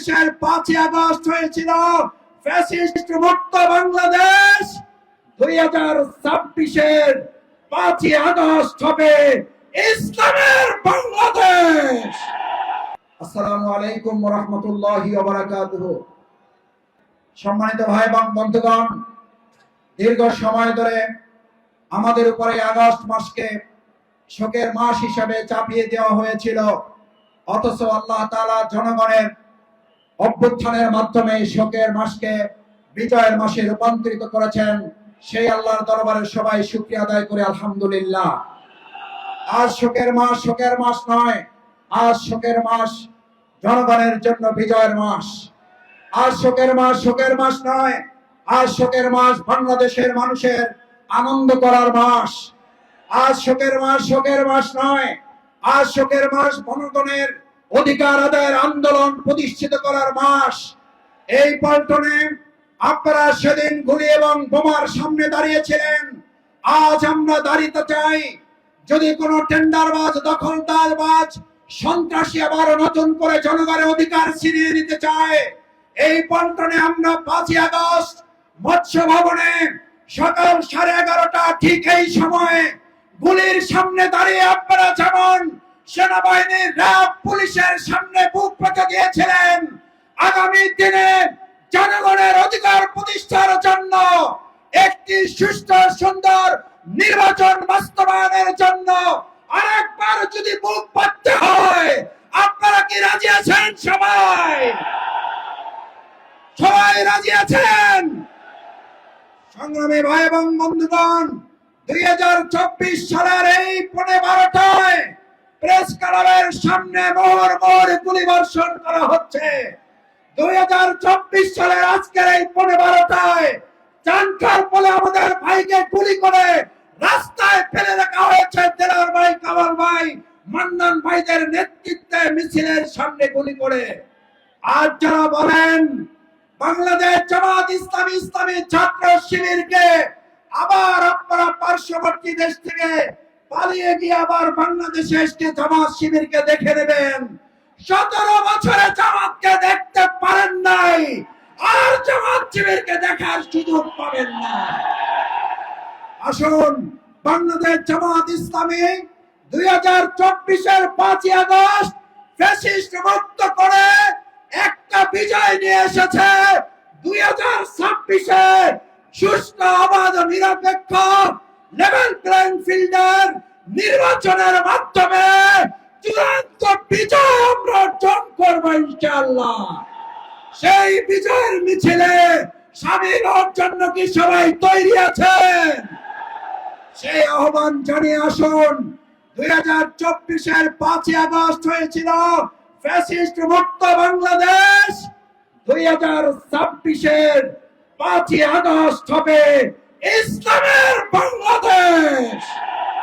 ২০২৪-এর ৫ই আগস্ট হয়েছিল ফ্যাসিস্ট মুক্ত বাংলাদেশ। ২০২৬-এর ৫ই আগস্ট হবে ইসলামের বাংলাদেশ। আসসালামু আলাইকুম ওয়া রাহমাতুল্লাহি ওয়া বারাকাতুহু। সম্মানিত ভাই এবং বন্ধুগণ, দীর্ঘ সময় ধরে আমাদের উপরে আগস্ট মাসকে শোকের মাস হিসাবে চাপিয়ে দেওয়া হয়েছিল, অথচ আল্লাহ তাআলা জনগণের অভ্যুত্থানের মাধ্যমে শোকের মাসকে বিজয়ের মাসে রূপান্তরিত করেছেন। সেই আল্লাহর দরবারে সবাই শুকরিয়া আদায় করে আলহামদুলিল্লাহ। আজ শোকের মাস নয়, আজ শোকের মাস জনগণের জন্য বিজয়ের মাস। আজ শোকের মাস নয়, আজ শোকের মাস বাংলাদেশের মানুষের আনন্দ করার মাস। আজ শোকের মাস নয়, আজ শোকের মাস জনগণের অধিকার আদায়ের আন্দোলন প্রতিষ্ঠিত করার মাস। এই পল্টনে আপনারা সেদিন গুলি এবং বোমার সামনে দাঁড়িয়েছিলেন, আজ আমরা দাঁড়িয়ে চাই। যদি কোনো টেন্ডারবাজ, দখলদারবাজ, সন্ত্রাসী আবার নতুন করে জনগণের অধিকার ছিনিয়ে নিতে চায়, এই পল্টনে আমরা ৫ই আগস্ট মৎস্য ভবনে সকাল 11:30 ঠিক এই সময়ে গুলির সামনে দাঁড়িয়ে আপনারা যেমন সেনাবাহিনীর, র্যাব, পুলিশের সামনে বুক পেতে দিয়েছিলেন, আগামী দিনে জনগণের অধিকার প্রতিষ্ঠার জন্য একটি সুষ্ঠু সুন্দর নির্বাচন বাস্তবায়নের জন্য আরেকবার যদি বুক পাততে হয়, আপনারা কি রাজি আছেন? সবাই রাজি আছেন? সংগ্রামী ভাই এবং বন্ধুগণ, 2024 সালের এই 12টায় প্রেস ক্লাবের সামনে মোহর গুলিবর্ষণ করা হচ্ছে। 2024 সালের আজকের এই 12টায় চানখার বলে আমাদের ভাইকে গুলি করে রাস্তায় ফেলে রাখা হয়েছে। দেলার ভাই, কামাল ভাই, মান্নান ভাইদের নেতৃত্বে মিছিলের সামনে গুলি করে। আজ যারা বলেন বাংলাদেশ জামাত ইসলামী, ইসলামী ছাত্র শিবিরকে আবার আপনারা পার্শ্ববর্তী দেশ থেকে পালিয়ে গিয়ে আবার বাংলাদেশে এসে জামাত শিবিরকে দেখে নেবেন। 17 বছরে জামাতকে দেখতে পারেন নাই, আর জামাত শিবিরকে দেখার সুযোগ পাবেন না। আসুন, বাংলাদেশ জামাত ইসলামী 2024-এর 5ই আগস্ট ফ্যাসিস্ট মুক্ত করে একটা বিজয় নিয়ে এসেছে। 2026-এ সুষ্ঠু, অবাধ, নিরপেক্ষ লেভেল প্লেইং ফিল্ডের নির্বাচনের মাধ্যমে চূড়ান্ত বিজয় আমরা অর্জন করব ইনশাআল্লাহ। সেই বিজয়ের মিছিলে সামিল হওয়ার জন্য কি সবাই তৈরি আছেন? সেই আহ্বান জানিয়ে আসুন। 2024-এর 5ই আগস্ট হয়েছিল ফ্যাসিস্ট মুক্ত বাংলাদেশ। 2026-এর 5ই আগস্ট হবে ইসলামের বাংলাদেশ।